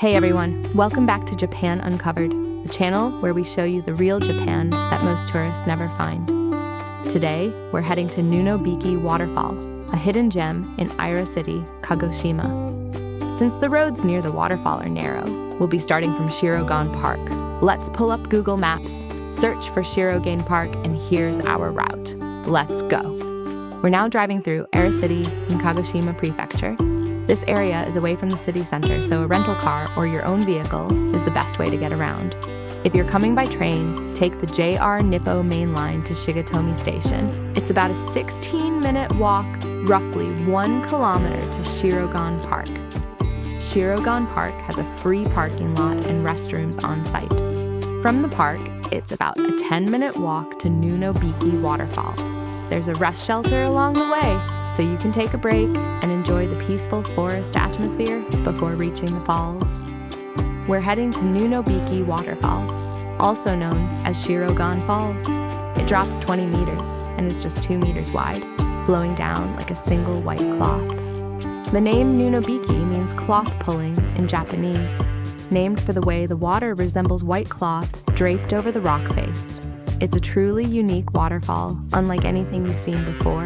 Hey everyone, welcome back to Japan Uncovered, the channel where we show you the real Japan that most tourists never find. Today, we're heading to Nunobiki Waterfall, a hidden gem in Aira City, Kagoshima. Since the roads near the waterfall are narrow, we'll be starting from Shirogane Park. Let's pull up Google Maps, search for Shirogane Park, and here's our route. Let's go. We're now driving through Aira City in Kagoshima Prefecture. This area is away from the city center, so a rental car or your own vehicle is the best way to get around. If you're coming by train, take the JR Nippo main line to Shigetomi station. It's about a 16-minute walk, roughly 1 kilometer to Shirogane Park. Shirogane Park has a free parking lot and restrooms on site. From the park, it's about a 10-minute walk to Nunobiki Waterfall. There's a rest shelter along the way, so you can take a break and enjoy the peaceful forest atmosphere before reaching the falls. We're heading to Nunobiki Waterfall, also known as Shirogane Falls. It drops 20 meters and is just 2 meters wide, flowing down like a single white cloth. The name Nunobiki means cloth pulling in Japanese, named for the way the water resembles white cloth draped over the rock face. It's a truly unique waterfall, unlike anything you've seen before.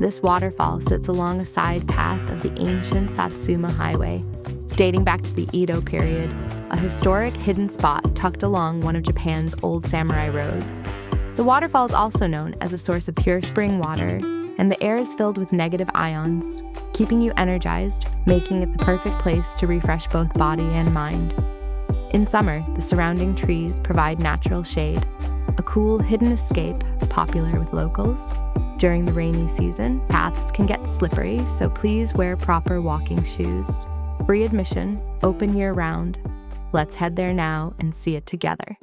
This waterfall sits along a side path of the ancient Satsuma Highway, dating back to the Edo period, a historic hidden spot tucked along one of Japan's old samurai roads. The waterfall is also known as a source of pure spring water, and the air is filled with negative ions, keeping you energized, making it the perfect place to refresh both body and mind. In summer, the surrounding trees provide natural shade, a cool hidden escape popular with locals. During the rainy season, paths can get slippery, so please wear proper walking shoes. Free admission, open year-round. Let's head there now and see it together.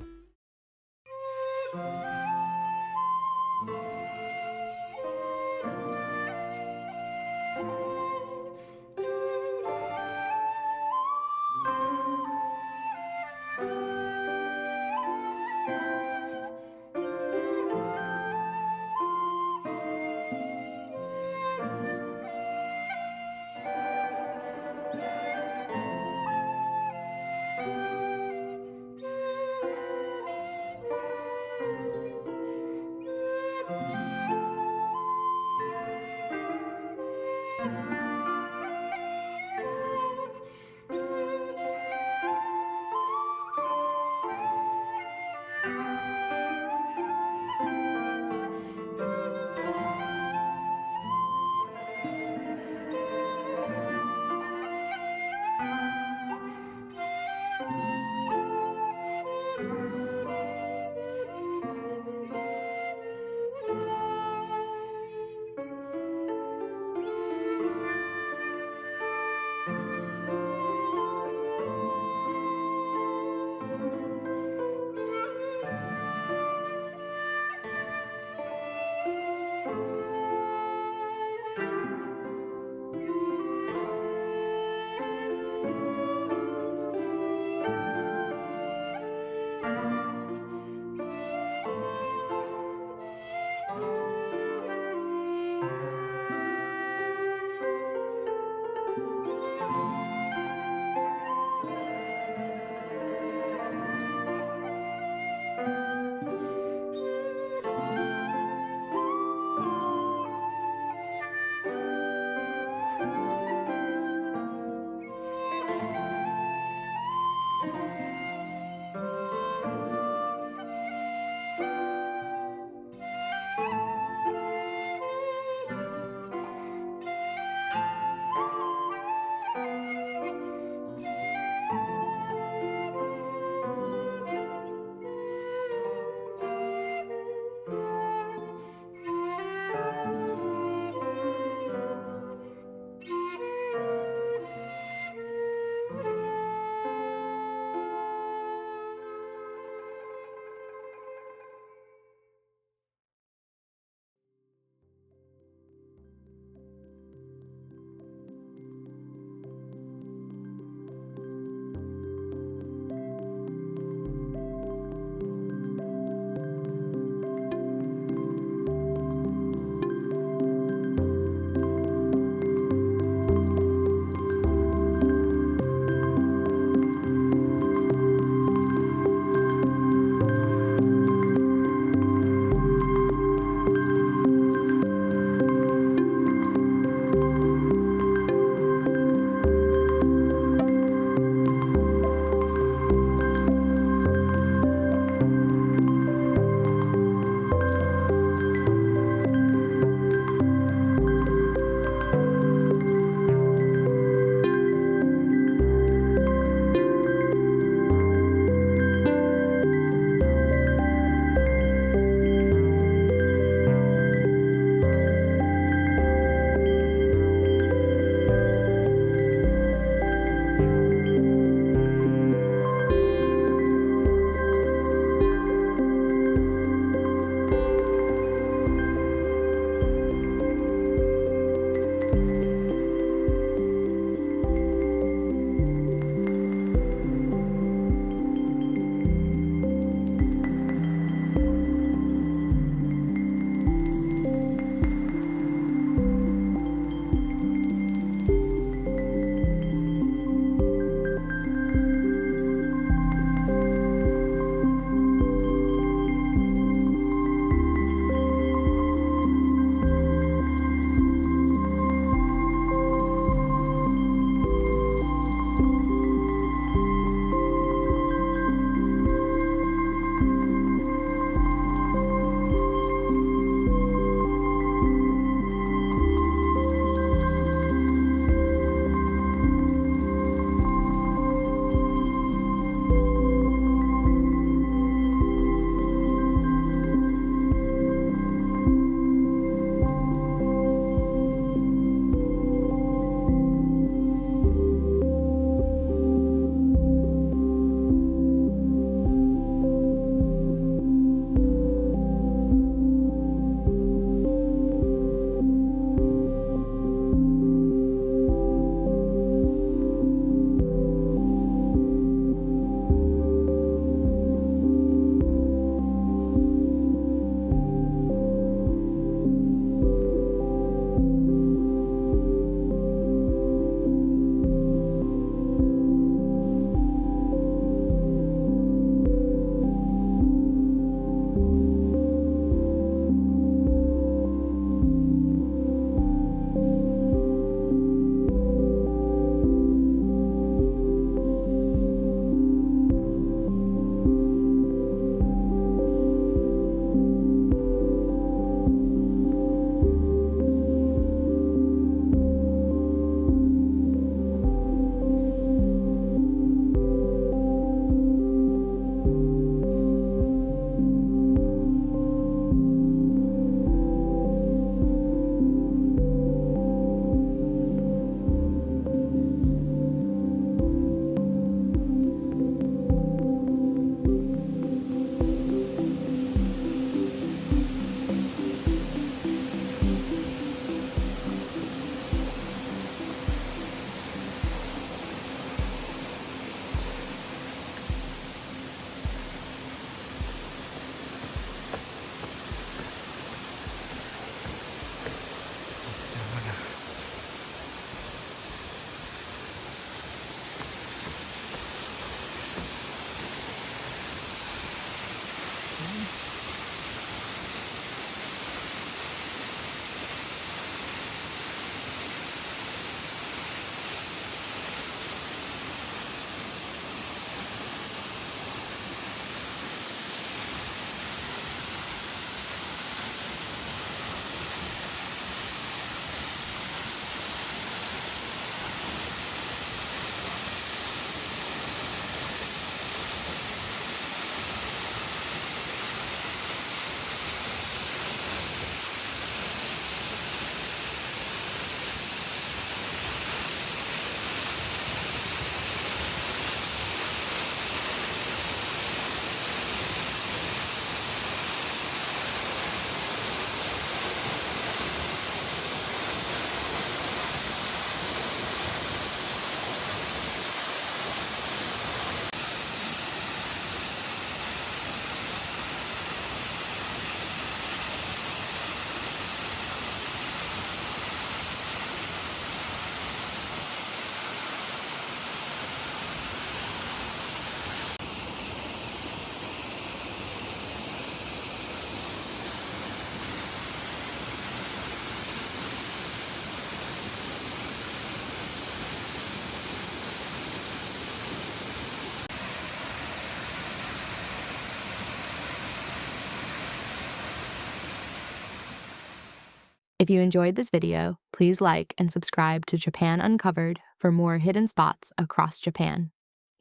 If you enjoyed this video, please like and subscribe to Japan Uncovered for more hidden spots across Japan.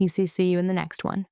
See you in the next one.